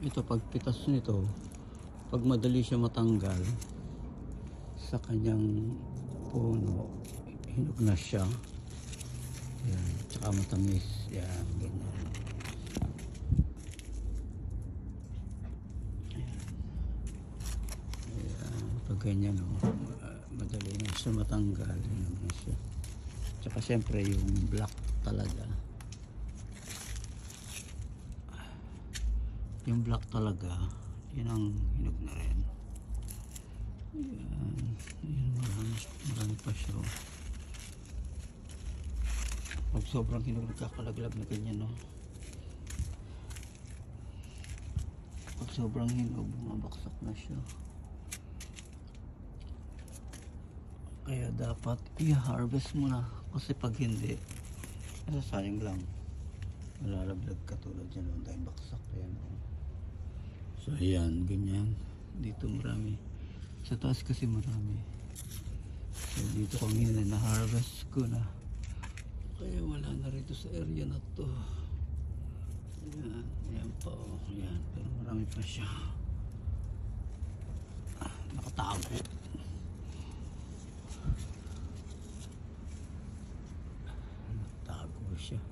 ito pagpitas nito, pag madali siya matanggal sa kanyang puno, hinog na siya. Yan, tsaka matamis. Yan, ganyan. Ayan, pag ganyan, madali na siya matanggal, hinog na siya. Tsaka syempre yung black talaga, yung black talaga, yun ang hinog na rin. Ayan, ayan, marami pa siya. Pag sobrang hinog, nagkakalaglag na ganyan, no? Pag sobrang hinog, bumabaksak na siya. Kaya dapat i-harvest mo na, kasi pag hindi, sayang lang, malalaglag ka tulad yan, no? Dahil baksak yan, no? So ayan, ganyan. Dito marami, sa taas kasi marami. So dito kami na harvest ko na, kaya wala na rito sa area na to. Ayan, ayan pa, oh. Ayan, pero marami pa siya. Nakatago. Nakatago siya.